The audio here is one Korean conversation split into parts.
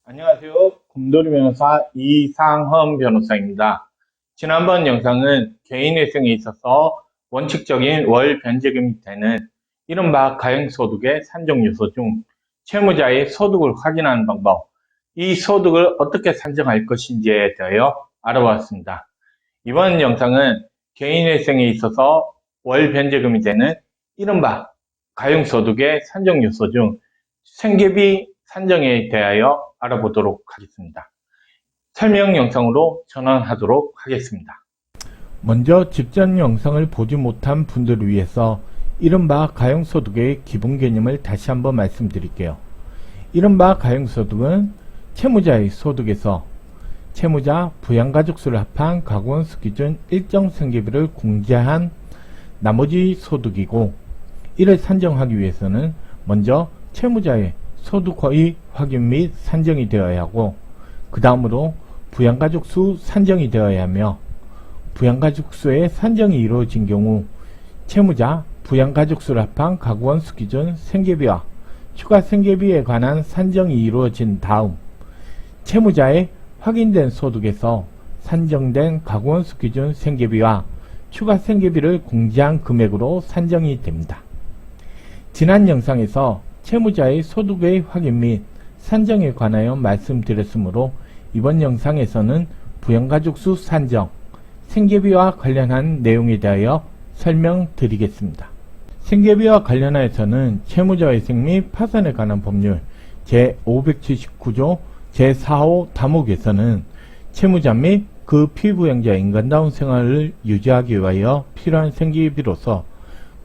안녕하세요. 곰돌이 변호사 이상헌 변호사입니다. 지난번 영상은 개인회생에 있어서 원칙적인 월 변제금이 되는 이른바 가용소득의 산정 요소 중 채무자의 소득을 확인하는 방법, 이 소득을 어떻게 산정할 것인지에 대하여 알아보았습니다. 이번 영상은 개인회생에 있어서 월 변제금이 되는 이른바 가용소득의 산정 요소 중 생계비 산정에 대하여 알아보도록 하겠습니다. 설명 영상으로 전환하도록 하겠습니다. 먼저 직전 영상을 보지 못한 분들을 위해서 이른바 가용소득의 기본 개념을 다시 한번 말씀드릴게요. 이른바 가용소득은 채무자의 소득에서 채무자 부양가족수를 합한 가구원수 기준 일정 생계비를 공제한 나머지 소득이고, 이를 산정하기 위해서는 먼저 채무자의 소득의 확인 및 산정이 되어야 하고, 그 다음으로 부양가족수 산정이 되어야 하며, 부양가족수의 산정이 이루어진 경우 채무자 부양가족수를 합한 가구원수 기준 생계비와 추가 생계비에 관한 산정이 이루어진 다음 채무자의 확인된 소득에서 산정된 가구원수 기준 생계비와 추가 생계비를 공제한 금액으로 산정이 됩니다. 지난 영상에서 채무자의 소득의 확인 및 산정에 관하여 말씀드렸으므로 이번 영상에서는 부양가족수 산정, 생계비와 관련한 내용에 대하여 설명드리겠습니다. 생계비와 관련하여서는 채무자회생 및 파산에 관한 법률 제579조 제4호 다목에서는 채무자 및 그 피부양자의 인간다운 생활을 유지하기 위하여 필요한 생계비로서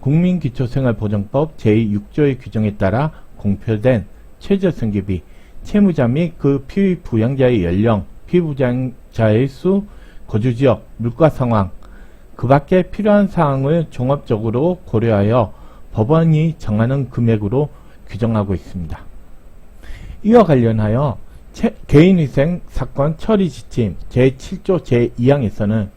국민기초생활보장법 제6조의 규정에 따라 공표된 최저생계비, 채무자 및 그 피부양자의 연령, 피부양자의 수, 거주지역, 물가상황, 그 밖에 필요한 사항을 종합적으로 고려하여 법원이 정하는 금액으로 규정하고 있습니다. 이와 관련하여 개인회생 사건 처리 지침 제7조 제2항에서는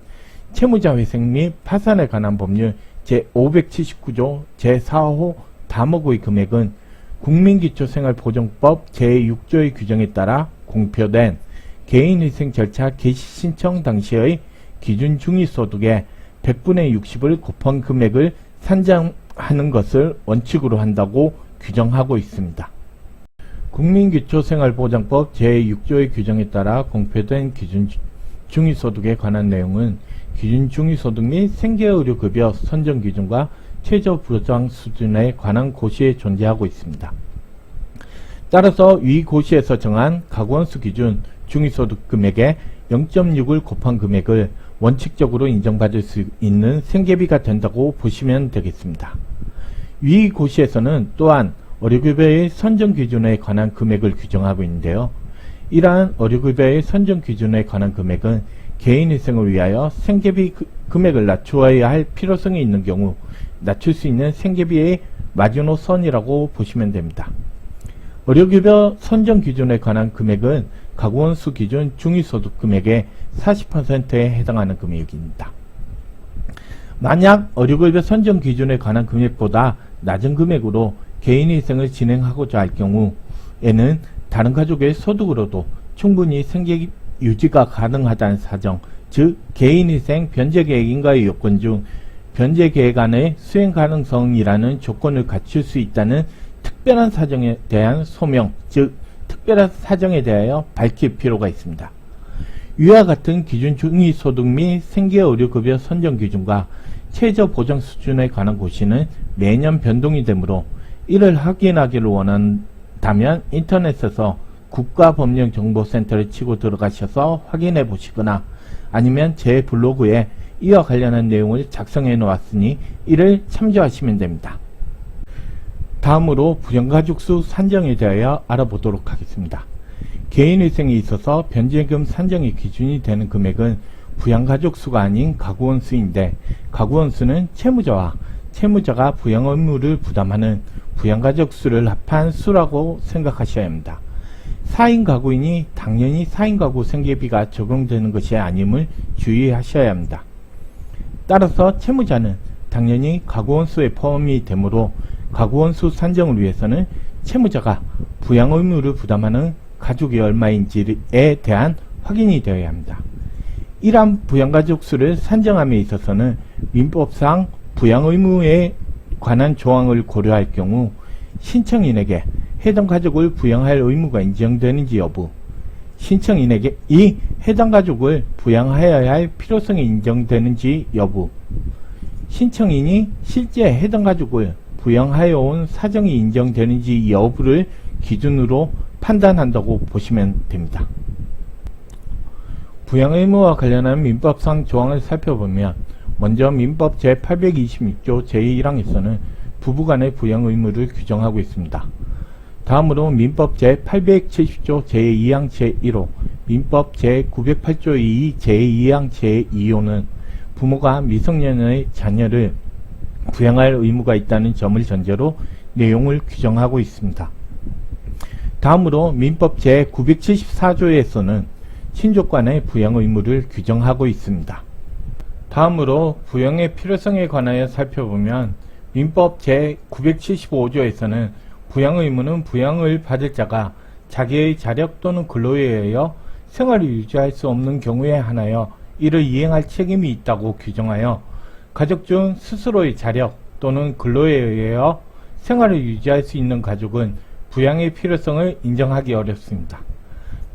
채무자회생 및 파산에 관한 법률 제579조 제4호 다목의 금액은 국민기초생활보장법 제6조의 규정에 따라 공표된 개인회생 절차 개시 신청 당시의 기준 중위소득의 100분의 60을 곱한 금액을 산정하는 것을 원칙으로 한다고 규정하고 있습니다. 국민기초생활보장법 제6조의 규정에 따라 공표된 기준 중위소득에 관한 내용은 기준 중위소득 및 생계의료급여 선정 기준과 최저보장 수준에 관한 고시에 존재하고 있습니다. 따라서 위 고시에서 정한 가구원수 기준 중위소득 금액의 0.6을 곱한 금액을 원칙적으로 인정받을 수 있는 생계비가 된다고 보시면 되겠습니다. 위 고시에서는 또한 의료급여의 선정 기준에 관한 금액을 규정하고 있는데요. 이러한 의료급여의 선정 기준에 관한 금액은 개인회생을 위하여 생계비 금액을 낮추어야 할 필요성이 있는 경우 낮출 수 있는 생계비의 마지노선이라고 보시면 됩니다. 의료급여 선정 기준에 관한 금액은 가구원수 기준 중위소득 금액의 40%에 해당하는 금액입니다. 만약 의료급여 선정 기준에 관한 금액보다 낮은 금액으로 개인회생을 진행하고자 할 경우에는 다른 가족의 소득으로도 충분히 생계 유지가 가능하다는 사정, 즉 개인회생 변제계획인가의 요건 중 변제계획 안의 수행 가능성이라는 조건을 갖출 수 있다는 특별한 사정에 대한 소명, 즉 특별한 사정에 대하여 밝힐 필요가 있습니다. 위와 같은 기준 중위소득 및 생계의료급여 선정 기준과 최저보장 수준에 관한 고시는 매년 변동이 되므로 이를 확인하기를 원한다면 인터넷에서 국가법령정보센터를 치고 들어가셔서 확인해 보시거나 아니면 제 블로그에 이와 관련한 내용을 작성해 놓았으니 이를 참조하시면 됩니다. 다음으로 부양가족수 산정에 대하여 알아보도록 하겠습니다. 개인회생에 있어서 변제금 산정의 기준이 되는 금액은 부양가족수가 아닌 가구원수인데, 가구원수는 채무자가 부양 의무를 부담하는 부양가족수를 합한 수라고 생각하셔야 합니다. 4인 가구이니 당연히 4인 가구 생계비가 적용되는 것이 아님을 주의하셔야 합니다. 따라서 채무자는 당연히 가구원수에 포함이 되므로 가구원수 산정을 위해서는 채무자가 부양 의무를 부담하는 가족이 얼마인지에 대한 확인이 되어야 합니다. 이러한 부양가족 수를 산정함에 있어서는 민법상 부양 의무에 관한 조항을 고려할 경우 신청인에게 해당 가족을 부양할 의무가 인정되는지 여부, 신청인에게 이 해당 가족을 부양하여야 할 필요성이 인정되는지 여부, 신청인이 실제 해당 가족을 부양하여 온 사정이 인정되는지 여부를 기준으로 판단한다고 보시면 됩니다. 부양 의무와 관련한 민법상 조항을 살펴보면 먼저 민법 제826조 제1항에서는 부부간의 부양 의무를 규정하고 있습니다. 다음으로 민법 제870조 제2항 제1호, 민법 제908조 2 제2항 제2호는 부모가 미성년의 자녀를 부양할 의무가 있다는 점을 전제로 내용을 규정하고 있습니다. 다음으로 민법 제974조에서는 친족간의 부양 의무를 규정하고 있습니다. 다음으로 부양의 필요성에 관하여 살펴보면 민법 제975조에서는 부양 의무는 부양을 받을 자가 자기의 자력 또는 근로에 의하여 생활을 유지할 수 없는 경우에 한하여 이를 이행할 책임이 있다고 규정하여 가족 중 스스로의 자력 또는 근로에 의하여 생활을 유지할 수 있는 가족은 부양의 필요성을 인정하기 어렵습니다.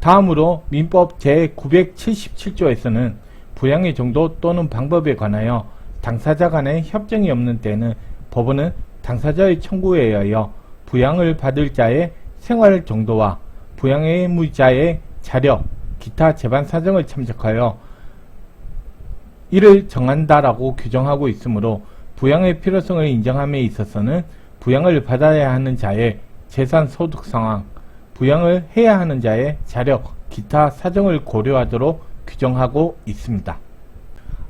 다음으로 민법 제977조에서는 부양의 정도 또는 방법에 관하여 당사자 간의 협정이 없는 때는 법원은 당사자의 청구에 의하여 부양을 받을 자의 생활 정도와 부양의 의무자의 자력, 기타 재반 사정을 참작하여 이를 정한다라고 규정하고 있으므로 부양의 필요성을 인정함에 있어서는 부양을 받아야 하는 자의 재산 소득 상황, 부양을 해야 하는 자의 자력, 기타 사정을 고려하도록 규정하고 있습니다.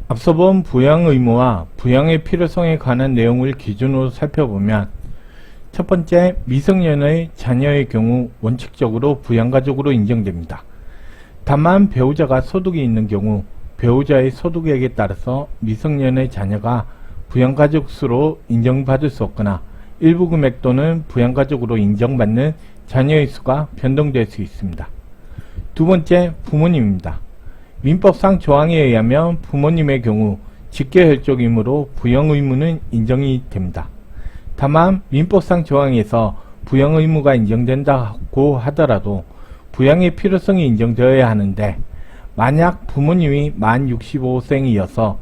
앞서 본 부양 의무와 부양의 필요성에 관한 내용을 기준으로 살펴보면 첫 번째, 미성년의 자녀의 경우 원칙적으로 부양가족으로 인정됩니다. 다만 배우자가 소득이 있는 경우 배우자의 소득액에 따라서 미성년의 자녀가 부양가족 수로 인정받을 수 없거나 일부 금액 또는 부양가족으로 인정받는 자녀의 수가 변동될 수 있습니다. 두 번째, 부모님입니다. 민법상 조항에 의하면 부모님의 경우 직계혈족이므로 부양 의무는 인정이 됩니다. 다만 민법상 조항에서 부양 의무가 인정된다고 하더라도 부양의 필요성이 인정되어야 하는데 만약 부모님이 만 65세이어서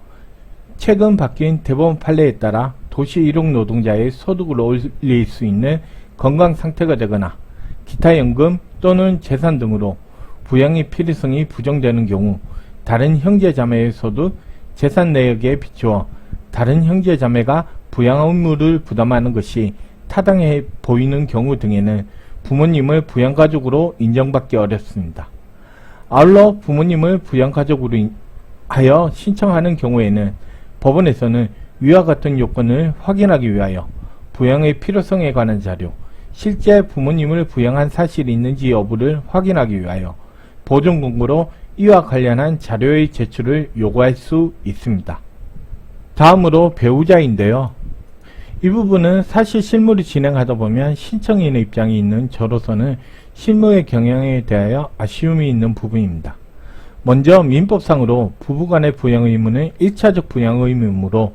최근 바뀐 대법원 판례에 따라 도시 일용 노동자의 소득을 올릴 수 있는 건강 상태가 되거나 기타 연금 또는 재산 등으로 부양의 필요성이 부정되는 경우 다른 형제자매의 소득, 재산 내역에 비추어 다른 형제자매가 부양 의무를 부담하는 것이 타당해 보이는 경우 등에는 부모님을 부양가족으로 인정받기 어렵습니다. 아울러 부모님을 부양가족으로 하여 신청하는 경우에는 법원에서는 위와 같은 요건을 확인하기 위하여 부양의 필요성에 관한 자료, 실제 부모님을 부양한 사실이 있는지 여부를 확인하기 위하여 보존금고로 이와 관련한 자료의 제출을 요구할 수 있습니다. 다음으로 배우자인데요. 이 부분은 사실 실무를 진행하다 보면 신청인의 입장이 있는 저로서는 실무의 경영에 대하여 아쉬움이 있는 부분입니다. 먼저 민법상으로 부부간의 부양 의무는 1차적 부양 의무이므로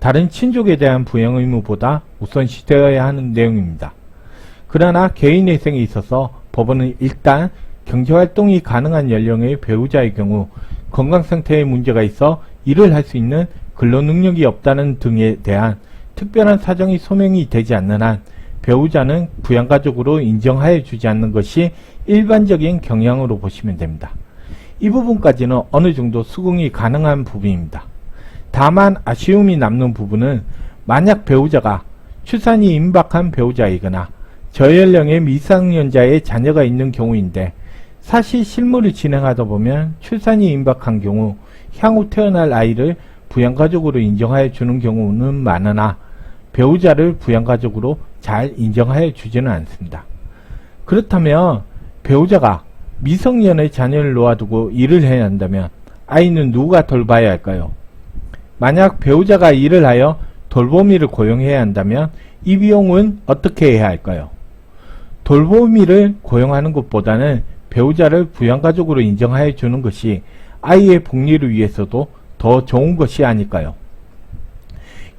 다른 친족에 대한 부양 의무보다 우선시되어야 하는 내용입니다. 그러나 개인회생에 있어서 법원은 일단 경제활동이 가능한 연령의 배우자의 경우 건강상태에 문제가 있어 일을 할 수 있는 근로능력이 없다는 등에 대한 특별한 사정이 소명이 되지 않는 한 배우자는 부양가족으로 인정하여 주지 않는 것이 일반적인 경향으로 보시면 됩니다. 이 부분까지는 어느 정도 수긍이 가능한 부분입니다. 다만 아쉬움이 남는 부분은 만약 배우자가 출산이 임박한 배우자이거나 저연령의 미성년자의 자녀가 있는 경우인데 사실 실무를 진행하다 보면 출산이 임박한 경우 향후 태어날 아이를 부양가족으로 인정하여 주는 경우는 많으나 배우자를 부양가족으로 잘 인정하여 주지는 않습니다. 그렇다면 배우자가 미성년의 자녀를 놓아두고 일을 해야 한다면 아이는 누가 돌봐야 할까요? 만약 배우자가 일을 하여 돌보미를 고용해야 한다면 이 비용은 어떻게 해야 할까요? 돌보미를 고용하는 것보다는 배우자를 부양가족으로 인정하여 주는 것이 아이의 복리를 위해서도 더 좋은 것이 아닐까요?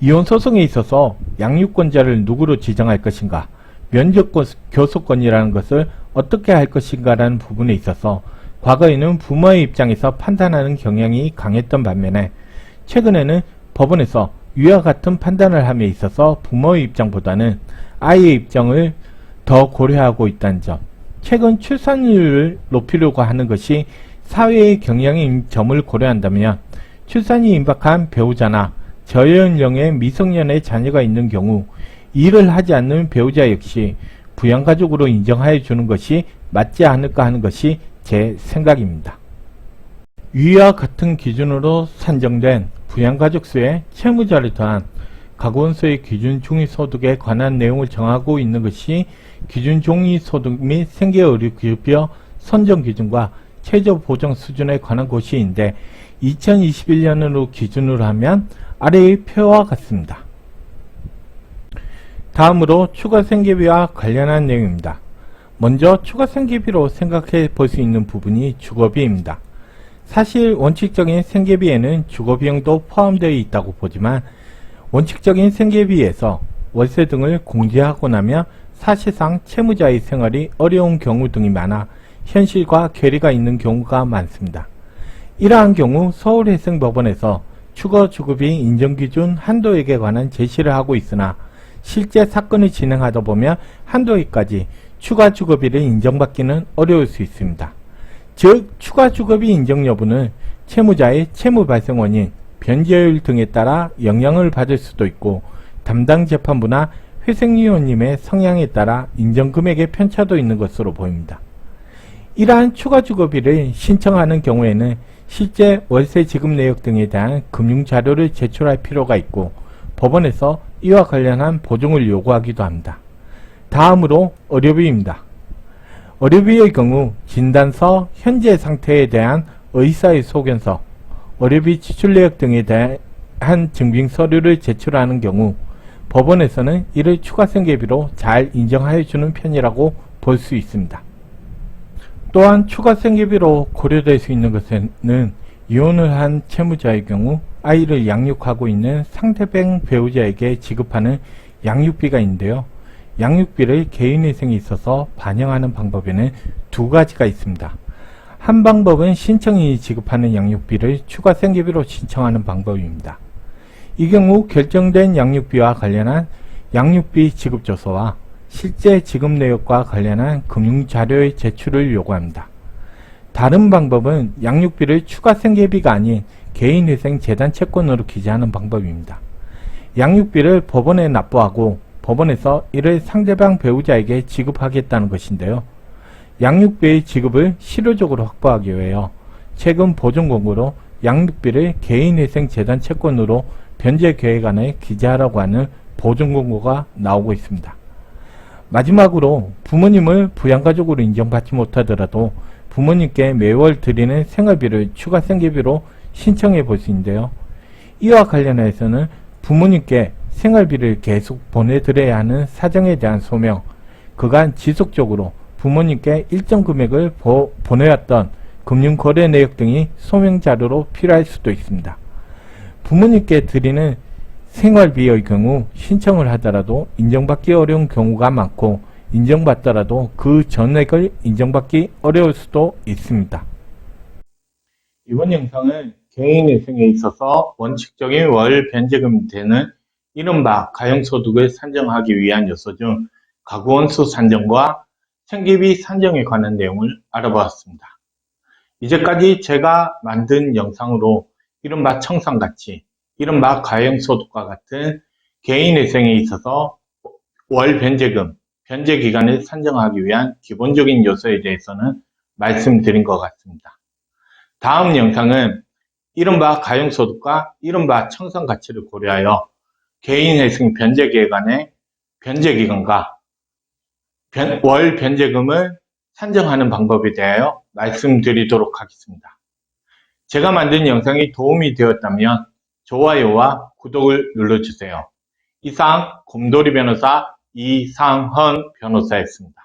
이혼 소송에 있어서 양육권자를 누구로 지정할 것인가, 면접 교섭권이라는 것을 어떻게 할 것인가라는 부분에 있어서 과거에는 부모의 입장에서 판단하는 경향이 강했던 반면에 최근에는 법원에서 위와 같은 판단을 함에 있어서 부모의 입장보다는 아이의 입장을 더 고려하고 있다는 점, 최근 출산율을 높이려고 하는 것이 사회의 경향인 점을 고려한다면 출산이 임박한 배우자나 저연령의 미성년의 자녀가 있는 경우 일을 하지 않는 배우자 역시 부양가족으로 인정하여 주는 것이 맞지 않을까 하는 것이 제 생각입니다. 위와 같은 기준으로 산정된 부양가족 수의 채무자를 더한 가구원수의 기준 중위소득에 관한 내용을 정하고 있는 것이 기준 중위소득 및 생계의료급여 선정기준과 최저보정 수준에 관한 고시인데 2021년으로 기준으로 하면 아래의 표와 같습니다. 다음으로 추가생계비와 관련한 내용입니다. 먼저 추가생계비로 생각해 볼 수 있는 부분이 주거비입니다. 사실 원칙적인 생계비에는 주거비용도 포함되어 있다고 보지만 원칙적인 생계비에서 월세 등을 공제하고 나면 사실상 채무자의 생활이 어려운 경우 등이 많아 현실과 괴리가 있는 경우가 많습니다. 이러한 경우 서울해상법원에서 추가주거비 인정기준 한도액에 관한 제시를 하고 있으나 실제 사건을 진행하다 보면 한도액까지 추가주거비를 인정받기는 어려울 수 있습니다. 즉 추가주거비 인정 여부는 채무자의 채무 발생 원인, 변제율 등에 따라 영향을 받을 수도 있고 담당 재판부나 회생위원님의 성향에 따라 인정금액의 편차도 있는 것으로 보입니다. 이러한 추가주거비를 신청하는 경우에는 실제 월세 지급 내역 등에 대한 금융자료를 제출할 필요가 있고 법원에서 이와 관련한 보증을 요구하기도 합니다. 다음으로 의료비입니다. 의료비의 경우 진단서, 현재 상태에 대한 의사의 소견서, 의료비 지출 내역 등에 대한 증빙 서류를 제출하는 경우 법원에서는 이를 추가생계비로 잘 인정하여 주는 편이라고 볼 수 있습니다. 또한 추가생계비로 고려될 수 있는 것에는 이혼을 한 채무자의 경우 아이를 양육하고 있는 상대방 배우자에게 지급하는 양육비가 있는데요. 양육비를 개인회생에 있어서 반영하는 방법에는 두 가지가 있습니다. 한 방법은 신청인이 지급하는 양육비를 추가생계비로 신청하는 방법입니다. 이 경우 결정된 양육비와 관련한 양육비 지급조서와 실제 지급 내역과 관련한 금융자료의 제출을 요구합니다. 다른 방법은 양육비를 추가생계비가 아닌 개인회생 재단 채권으로 기재하는 방법입니다. 양육비를 법원에 납부하고 법원에서 이를 상대방 배우자에게 지급하겠다는 것인데요. 양육비의 지급을 실효적으로 확보하기 위하여 최근 보존공고로 양육비를 개인회생 재단 채권으로 변제 계획안에 기재하라고 하는 보존공고가 나오고 있습니다. 마지막으로 부모님을 부양가족으로 인정받지 못하더라도 부모님께 매월 드리는 생활비를 추가생계비로 신청해 볼 수 있는데요. 이와 관련해서는 부모님께 생활비를 계속 보내드려야 하는 사정에 대한 소명, 그간 지속적으로 부모님께 일정 금액을 보내왔던 금융거래 내역 등이 소명자료로 필요할 수도 있습니다. 부모님께 드리는 생활비의 경우 신청을 하더라도 인정받기 어려운 경우가 많고 인정받더라도 그 전액을 인정받기 어려울 수도 있습니다. 이번 영상은 개인회생에 있어서 원칙적인 월 변제금이 되는 이른바 가용소득을 산정하기 위한 요소 중 가구원수 산정과 생계비 산정에 관한 내용을 알아보았습니다. 이제까지 제가 만든 영상으로 이른바 청산가치, 이른바 가용소득과 같은 개인회생에 있어서 월 변제금, 변제기간을 산정하기 위한 기본적인 요소에 대해서는 말씀드린 것 같습니다. 다음 영상은 이른바 가용소득과 이른바 청산가치를 고려하여 개인회생 변제계획안의 변제기간과 월 변제금을 산정하는 방법에 대하여 말씀드리도록 하겠습니다. 제가 만든 영상이 도움이 되었다면 좋아요와 구독을 눌러주세요. 이상 곰돌이 변호사 이상헌 변호사였습니다.